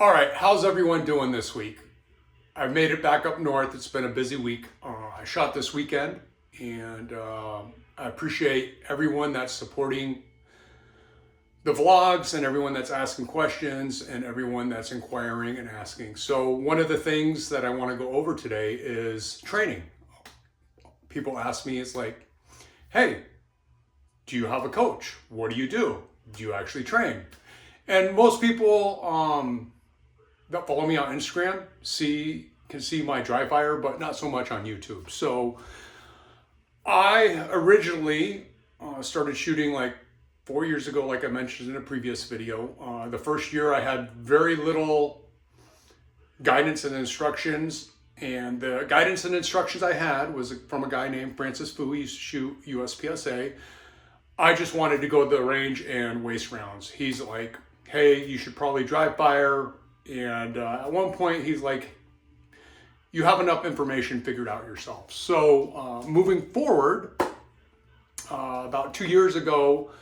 All right, how's everyone doing this week? I've made it back up north. It's been a busy week. I shot this weekend, and I appreciate everyone that's supporting the vlogs and everyone that's asking questions and everyone that's inquiring and asking. So one of the things that I want to go over today is training. People ask me, it's like, hey, do you have a coach? What do you do? Do you actually train? And most people that follow me on Instagram can see my dry fire, but not so much on YouTube. So I originally started shooting like 4 years ago, like I mentioned in a previous video. The first year I had very little guidance and instructions, and the guidance and instructions I had was from a guy named Francis Fu. He used to shoot USPSA. I just wanted to go to the range and waste rounds. He's like, hey, you should probably dry fire. And at one point he's like, you have enough information figured out yourself. So moving forward, about 2 years ago,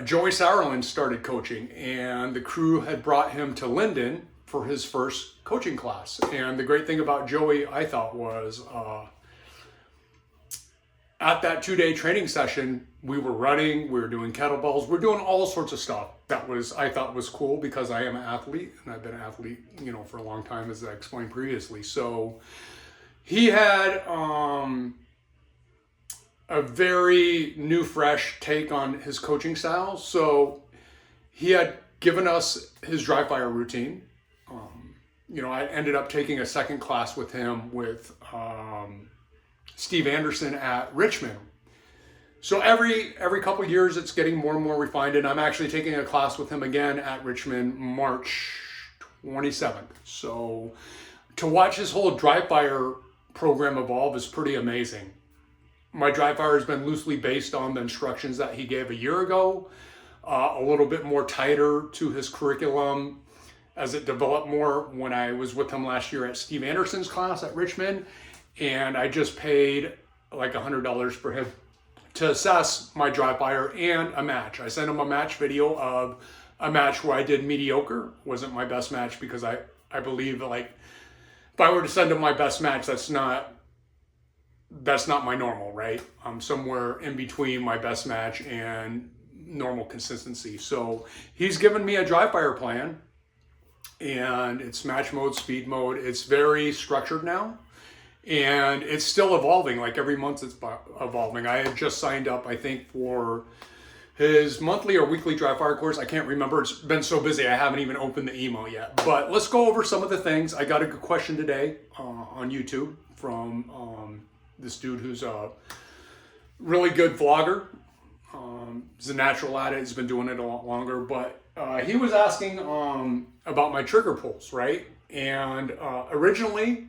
Joey Sauerland started coaching, and the crew had brought him to Linden for his first coaching class. And the great thing about Joey, I thought, was at that 2-day training session, we were running, we were doing kettlebells, we're doing all sorts of stuff that I thought was cool, because I am an athlete and I've been an athlete, for a long time, as I explained previously. So he had a very new, fresh take on his coaching style. So he had given us his dry fire routine. I ended up taking a second class with him with Steve Anderson at Richmond. So every couple of years, it's getting more and more refined, and I'm actually taking a class with him again at Richmond March 27th. So to watch his whole dry fire program evolve is pretty amazing. My dry fire has been loosely based on the instructions that he gave a year ago, a little bit more tighter to his curriculum as it developed more when I was with him last year at Steve Anderson's class at Richmond. And I just paid like $100 for him to assess my dry fire and a match. I sent him a match video of a match where I did mediocre. Wasn't my best match, because I believe that, like, if I were to send him my best match, that's not my normal, right? I'm somewhere in between my best match and normal consistency. So he's given me a dry fire plan, and it's match mode, speed mode. It's very structured now. And it's still evolving. Like every month it's evolving. I had just signed up, I think, for his monthly or weekly dry fire course. I can't remember. It's been so busy I haven't even opened the email yet. But let's go over some of the things. I got a good question today on YouTube from this dude who's a really good vlogger. He's a natural at it. He's been doing it a lot longer. But he was asking about my trigger pulls, right? And originally,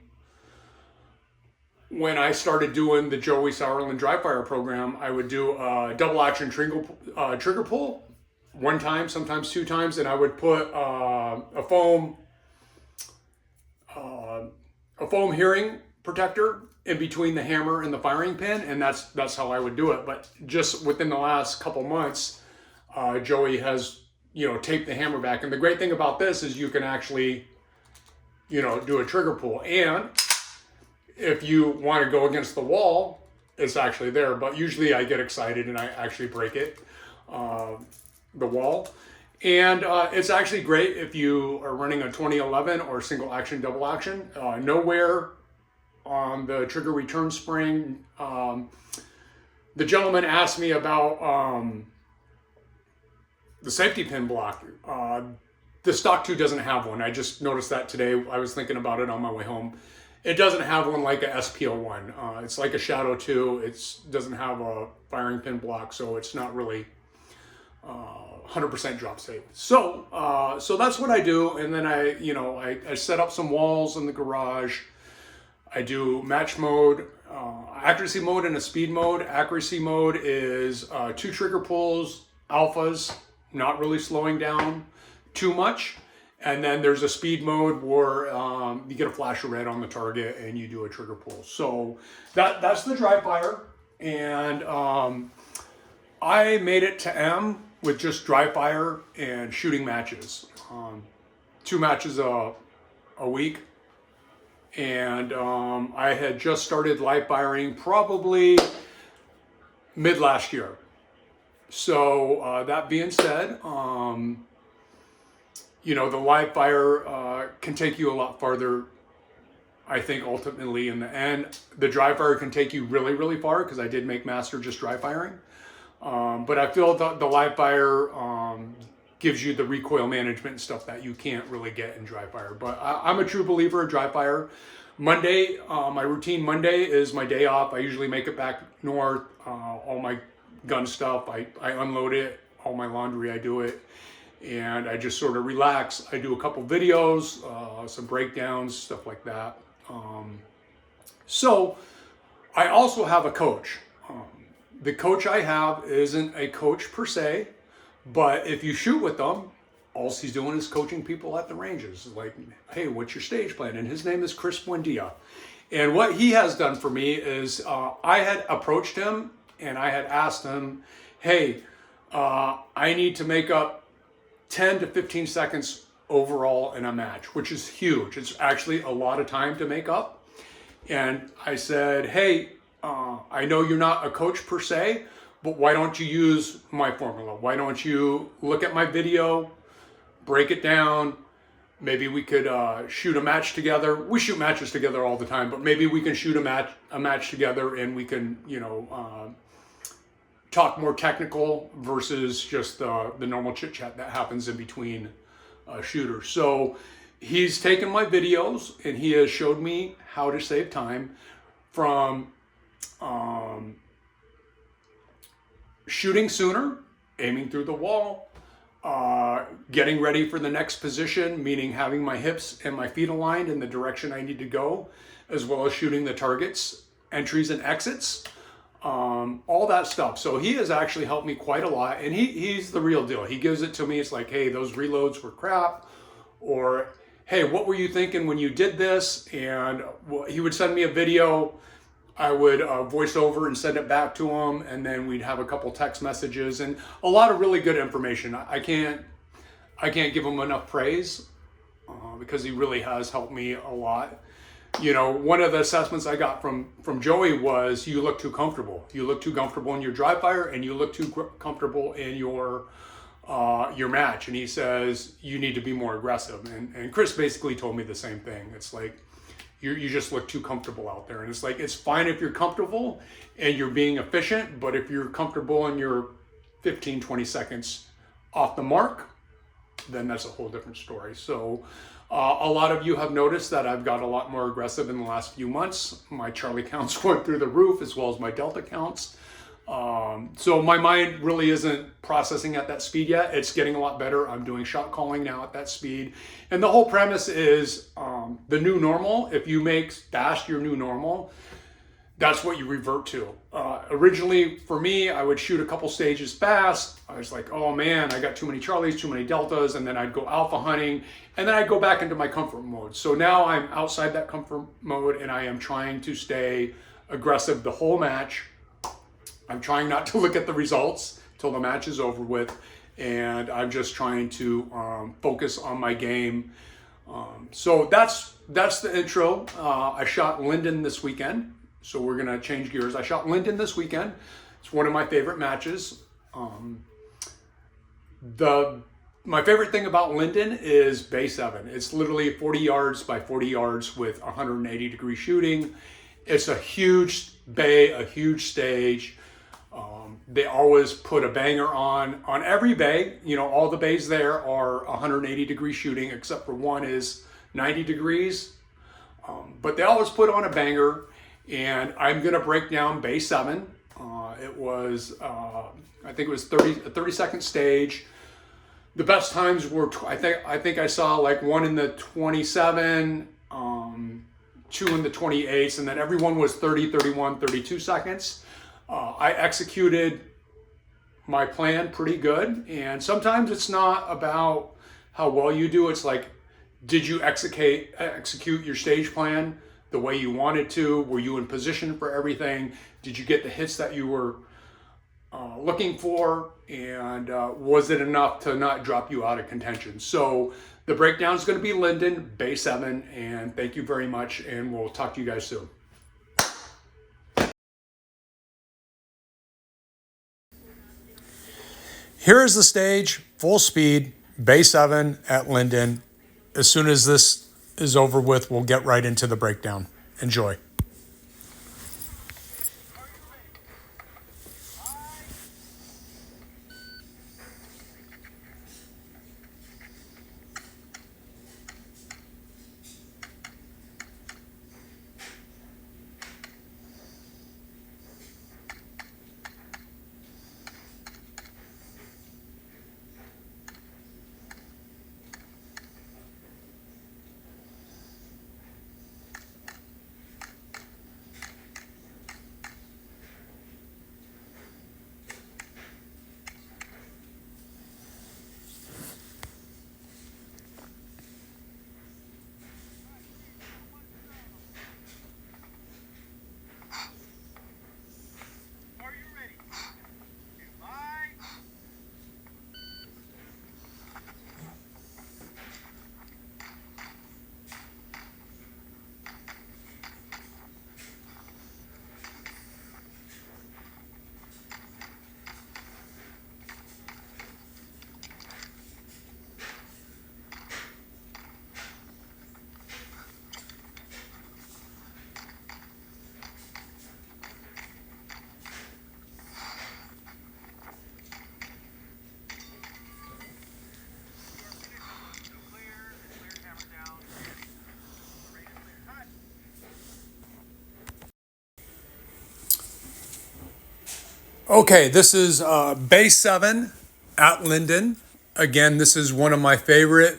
when I started doing the Joey Sauerland dry fire program, I would do a double action trigger pull one time, sometimes 2 times, and I would put a foam hearing protector in between the hammer and the firing pin, and that's how I would do it. But just within the last couple months, Joey has taped the hammer back, and the great thing about this is you can actually do a trigger pull, and if you want to go against the wall, it's actually there. But usually I get excited and I actually break it, the wall. And it's actually great if you are running a 2011 or single action, double action. Nowhere on the trigger return spring. The gentleman asked me about the safety pin block. The stock 2 doesn't have one. I just noticed that today. I was thinking about it on my way home. It doesn't have one like a SPO1. It's like a Shadow 2. It doesn't have a firing pin block, so it's not really 100% drop safe. So that's what I do, and then I set up some walls in the garage. I do match mode, accuracy mode, and a speed mode. Accuracy mode is 2 trigger pulls, alphas, not really slowing down too much. And then there's a speed mode where you get a flash of red on the target and you do a trigger pull. So that's the dry fire. And I made it to M with just dry fire and shooting matches. 2 matches a week. And I had just started live firing probably mid last year. So that being said, you know, the live fire can take you a lot farther. I think ultimately in the end, the dry fire can take you really, really far, because I did make master just dry firing. But I feel the live fire gives you the recoil management and stuff that you can't really get in dry fire. But I'm a true believer of dry fire. Monday, my routine Monday is my day off. I usually make it back north. All my gun stuff, I unload it. All my laundry, I do it. And I just sort of relax. I do a couple videos, some breakdowns, stuff like that. So I also have a coach. The coach I have isn't a coach per se, but if you shoot with them, all he's doing is coaching people at the ranges. Like, hey, what's your stage plan? And his name is Chris Buendia. And what he has done for me is I had approached him and I had asked him, hey, I need to make up 10 to 15 seconds overall in a match, which is huge. It's actually a lot of time to make up. And I said, hey, I know you're not a coach per se, but why don't you use my formula? Why don't you look at my video, break it down? Maybe we could shoot a match together. We shoot matches together all the time, but maybe we can shoot a match together, and we can, you know, talk more technical versus just the normal chit chat that happens in between shooters. So he's taken my videos and he has showed me how to save time from shooting sooner, aiming through the wall, getting ready for the next position, meaning having my hips and my feet aligned in the direction I need to go, as well as shooting the targets, entries and exits, all that stuff. So he has actually helped me quite a lot, and he's the real deal. He gives it to me. It's like, hey, those reloads were crap, or hey, what were you thinking when you did this? And he would send me a video. I would voice over and send it back to him, and then we'd have a couple text messages and a lot of really good information. I can't give him enough praise because he really has helped me a lot. You know, one of the assessments I got from Joey was, you look too comfortable. You look too comfortable in your dry fire, and you look too comfortable in your match. And he says you need to be more aggressive. And Chris basically told me the same thing. It's like, you just look too comfortable out there. And it's like, it's fine if you're comfortable and you're being efficient, but if you're comfortable and you're 15, 20 seconds off the mark, then that's a whole different story. So a lot of you have noticed that I've got a lot more aggressive in the last few months. My Charlie counts went through the roof, as well as my Delta counts. So my mind really isn't processing at that speed yet. It's getting a lot better. I'm doing shot calling now at that speed. And the whole premise is the new normal. If you make fast your new normal, that's what you revert to. Originally, for me, I would shoot a couple stages fast. I was like, oh man, I got too many Charlies, too many Deltas, and then I'd go alpha hunting, and then I'd go back into my comfort mode. So now I'm outside that comfort mode, and I am trying to stay aggressive the whole match. I'm trying not to look at the results till the match is over with, and I'm just trying to focus on my game. So that's the intro. I shot Linden this weekend, so we're gonna change gears. I shot Linden this weekend. It's one of my favorite matches. My favorite thing about Linden is Bay 7. It's literally 40 yards by 40 yards with 180 degree shooting. It's a huge bay, a huge stage. They always put a banger on every bay. You know, all the bays there are 180 degree shooting, except for one is 90 degrees. But they always put on a banger, and I'm gonna break down Bay 7. It was, I think it was a 30-second stage. The best times were, I think I saw like one in the 27, two in the 28s, and then everyone was 30, 31, 32 seconds. I executed my plan pretty good, and sometimes it's not about how well you do. It's like, did you execute your stage plan the way you wanted to? Were you in position for everything? Did you get the hits that you were looking for, and was it enough to not drop you out of contention? So the breakdown is going to be Linden, Bay 7, and thank you very much, and we'll talk to you guys soon. Here is the stage, full speed, Bay 7 at Linden. As soon as this is over with, we'll get right into the breakdown. Enjoy. Okay, this is Bay 7 at Linden. Again, this is one of my favorite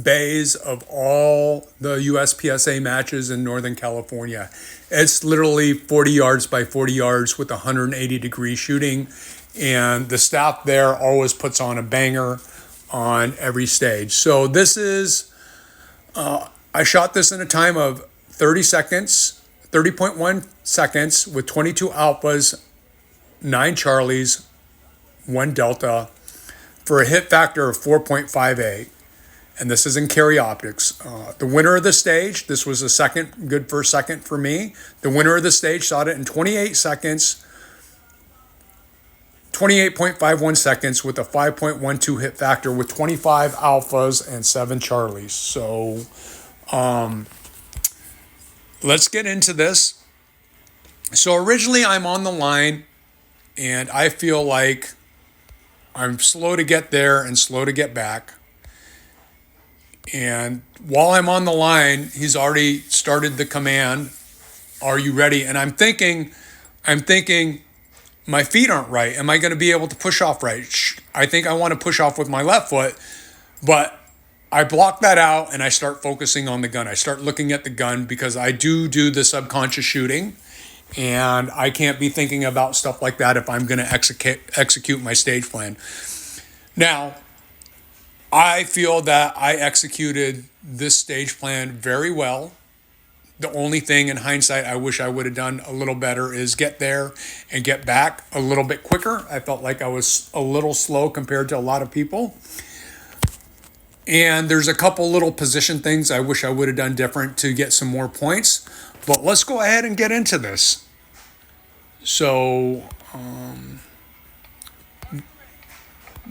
bays of all the USPSA matches in Northern California. It's literally 40 yards by 40 yards with 180-degree shooting, and the staff there always puts on a banger on every stage. So this is, I shot this in a time of 30 seconds, 30.1 seconds with 22 alphas, 9 Charlies, 1 Delta, for a hit factor of 4.58. And this is in carry optics. The winner of the stage, this was a second, good first second for me. The winner of the stage shot it in 28 seconds, 28.51 seconds with a 5.12 hit factor with 25 alphas and 7 Charlies. So let's get into this. So originally I'm on the line, and I feel like I'm slow to get there and slow to get back. And while I'm on the line, he's already started the command, "Are you ready?" And I'm thinking, my feet aren't right. Am I going to be able to push off right? I think I want to push off with my left foot, but I block that out and I start focusing on the gun. I start looking at the gun because I do the subconscious shooting. And I can't be thinking about stuff like that if I'm going to execute my stage plan. Now, I feel that I executed this stage plan very well. The only thing in hindsight I wish I would have done a little better is get there and get back a little bit quicker. I felt like I was a little slow compared to a lot of people. And there's a couple little position things I wish I would have done different to get some more points. But let's go ahead and get into this. So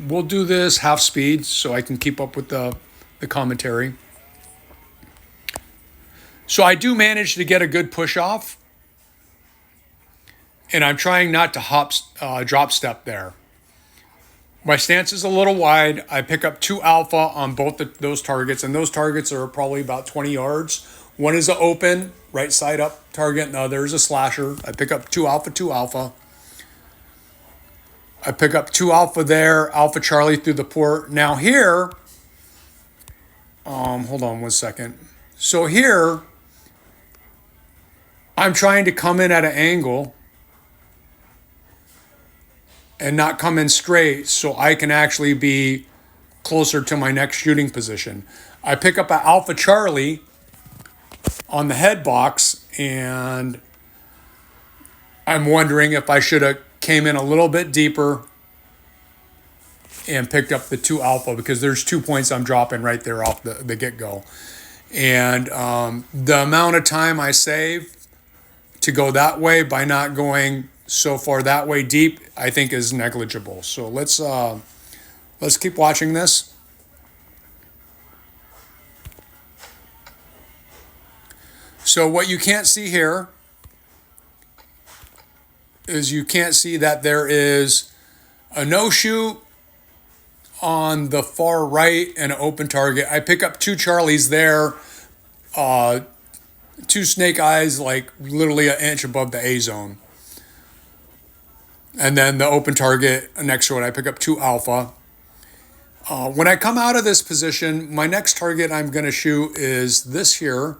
we'll do this half speed so I can keep up with the commentary. So I do manage to get a good push off, and I'm trying not to drop step there. My stance is a little wide. I pick up 2 alpha on both those targets, and those targets are probably about 20 yards. One is an open, right side up target, and the other is a slasher. I pick up 2 alpha, 2 alpha. I pick up 2 alpha there, Alpha Charlie through the port. Now here, hold on one second. So here, I'm trying to come in at an angle and not come in straight so I can actually be closer to my next shooting position. I pick up an Alpha Charlie on the head box, and I'm wondering if I should have came in a little bit deeper and picked up the 2 alpha, because there's 2 points I'm dropping right there off the get-go. And the amount of time I save to go that way by not going so far that way deep, I think is negligible. So let's keep watching this. So what you can't see here is you can't see that there is a no-shoot on the far right and an open target. I pick up 2 Charlies there, 2 snake eyes, like literally an inch above the A zone. And then the open target next to it, I pick up 2 alpha. When I come out of this position, my next target I'm going to shoot is this here,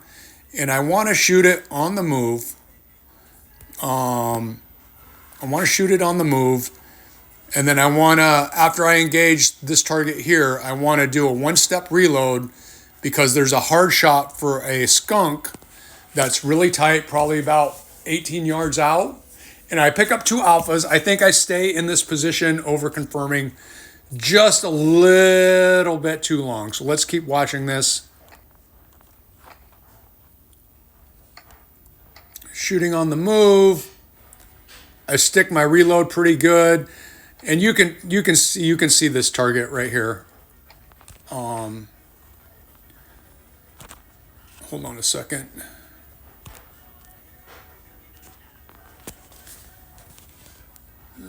and I want to shoot it on the move. I want to shoot it on the move, and then I want to, after I engage this target here, I want to do a 1-step reload, because there's a hard shot for a skunk that's really tight, probably about 18 yards out. And I pick up 2 alphas. I think I stay in this position over confirming just a little bit too long. So let's keep watching this. Shooting on the move. I stick my reload pretty good. And you can see this target right here. Hold on a second.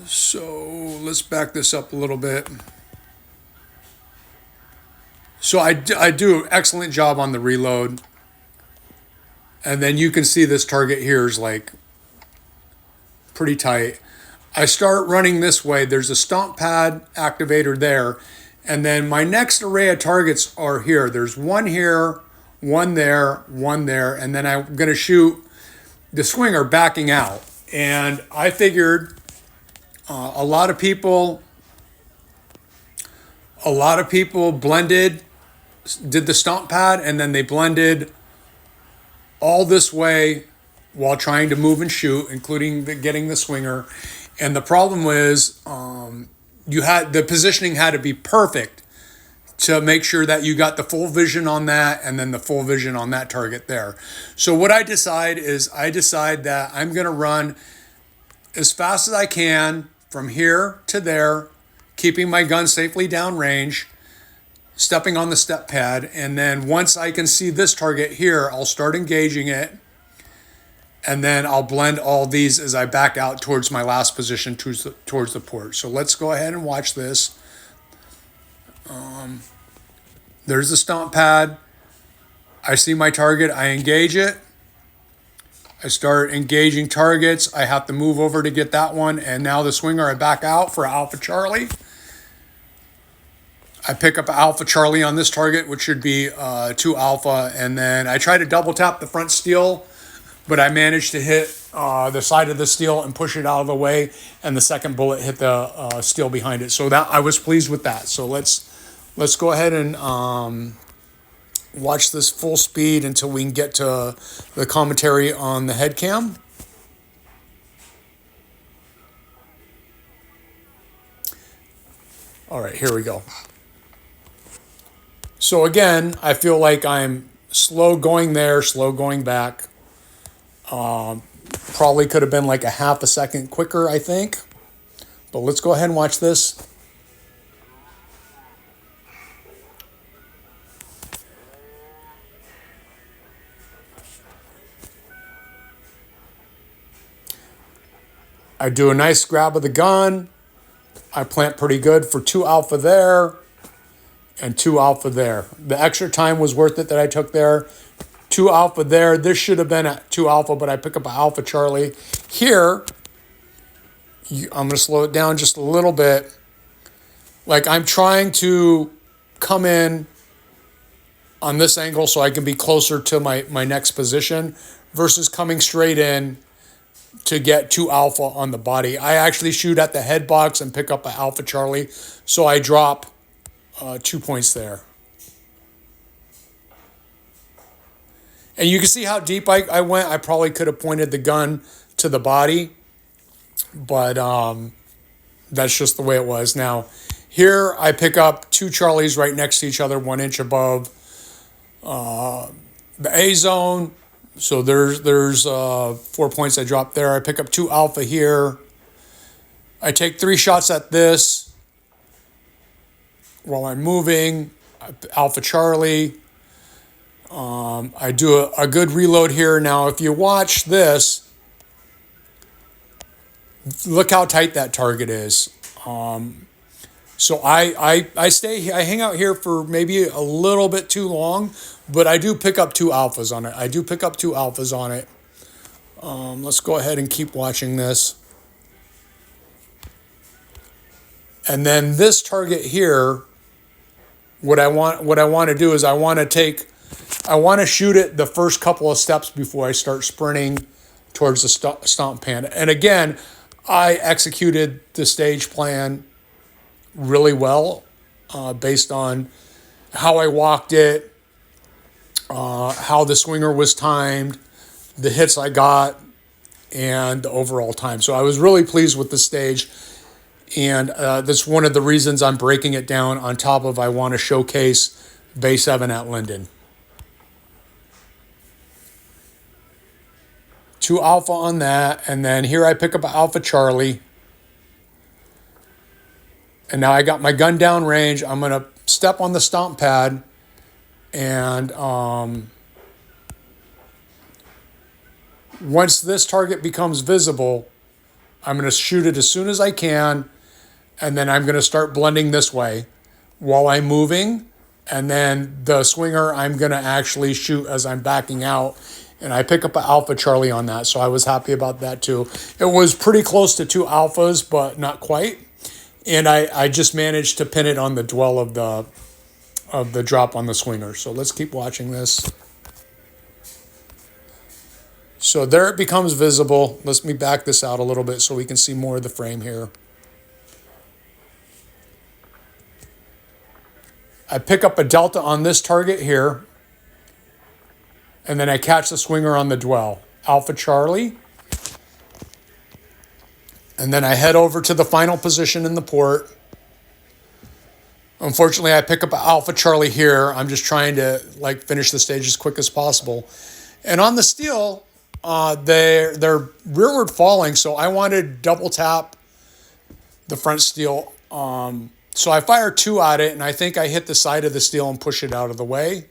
So let's back this up a little bit. So I do an excellent job on the reload. And then you can see this target here is like pretty tight. I start running this way. There's a stomp pad activator there. And then my next array of targets are here. There's one here, one there, and then I'm going to shoot the swinger backing out. And I figured a lot of people blended, did the stomp pad, and then they blended all this way while trying to move and shoot, including getting the swinger. And the problem was the positioning had to be perfect to make sure that you got the full vision on that and then the full vision on that target there. So what I decide that I'm going to run as fast as I can from here to there, keeping my gun safely downrange, stepping on the step pad, and then once I can see this target here, I'll start engaging it, and then I'll blend all these as I back out towards my last position towards the port. So let's go ahead and watch this. There's the stomp pad. I see my target. I engage it. I start engaging targets. I have to move over to get that one. And now the swinger, I back out for Alpha Charlie. I pick up Alpha Charlie on this target, which should be 2 alpha. And then I try to double tap the front steel, but I managed to hit the side of the steel and push it out of the way. And the second bullet hit the steel behind it. So that I was pleased with that. So let's go ahead and watch this full speed until we can get to the commentary on the head cam. All right, here we go. So again, I feel like I'm slow going there, slow going back. Probably could have been like a half a second quicker, I think. But let's go ahead and watch this. I do a nice grab of the gun. I plant pretty good for 2 alpha there and 2 alpha there. The extra time was worth it that I took there. 2 alpha there. This should have been at 2 alpha, but I pick up an Alpha Charlie. Here, I'm going to slow it down just a little bit. Like I'm trying to come in on this angle so I can be closer to my next position versus coming straight in to get 2 alpha on the body. I actually shoot at the head box and pick up an Alpha Charlie, so I drop 2 points there. And you can see how deep I went. I probably could have pointed the gun to the body but that's just the way it was. Now, here I pick up 2 Charlies right next to each other, 1 inch above the A zone. So there's 4 points I drop there. I pick up 2 Alpha here. I take 3 shots at this while I'm moving. Alpha Charlie. I do a good reload here. Now, if you watch this, look how tight that target is. So I hang out here for maybe a little bit too long, but I do pick up 2 alphas on it. Let's go ahead and keep watching this. And then this target here, what I want to do is I want to shoot it the first couple of steps before I start sprinting towards the stomp pan. And again, I executed the stage plan really well based on how I walked it, how the swinger was timed, the hits I got, and the overall time. So I was really pleased with the stage. And that's one of the reasons I'm breaking it down on top of I want to showcase Bay 7 at Linden. 2 alpha on that. And then here I pick up an Alpha Charlie. And now I got my gun down range. I'm going to step on the stomp pad. And once this target becomes visible, I'm going to shoot it as soon as I can. And then I'm going to start blending this way while I'm moving. And then the swinger, I'm going to actually shoot as I'm backing out. And I pick up an Alpha Charlie on that. So I was happy about that too. It was pretty close to 2 alphas, but not quite. And I just managed to pin it on the dwell of the drop on the swinger. So let's keep watching this. So there it becomes visible. Let me back this out a little bit so we can see more of the frame here. I pick up a delta on this target here, and then I catch the swinger on the dwell. Alpha Charlie. And then I head over to the final position in the port. Unfortunately, I pick up an Alpha Charlie here. I'm just trying to finish the stage as quick as possible. And on the steel, they're rearward falling, so I wanted to double tap the front steel. So I fire 2 at it, and I think I hit the side of the steel and push it out of the way.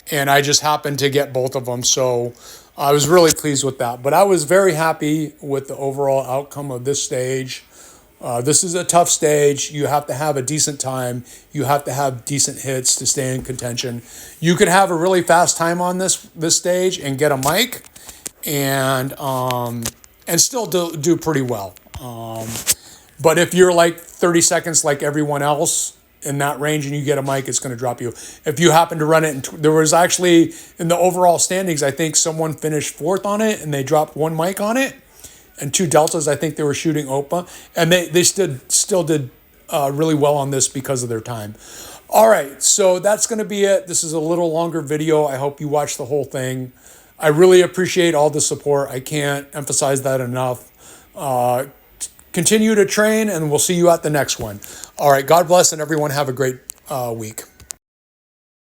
And I just happened to get both of them, so I was really pleased with that. But I was very happy with the overall outcome of this stage. This is a tough stage. You have to have a decent time. You have to have decent hits to stay in contention. You could have a really fast time on this stage and get a mic, and still do pretty well. But if you're 30 seconds like everyone else in that range and you get a mic, it's going to drop you. If you happen to run it, there was actually in the overall standings, I think someone finished 4th on it and they dropped 1 mic on it and 2 deltas. I think they were shooting OPA, and they still did really well on this because of their time. All right, so that's going to be it. This is a little longer video. I hope you watch the whole thing. I really appreciate all the support. I can't emphasize that enough. Continue to train, and we'll see you at the next one. All right, God bless, and everyone have a great week.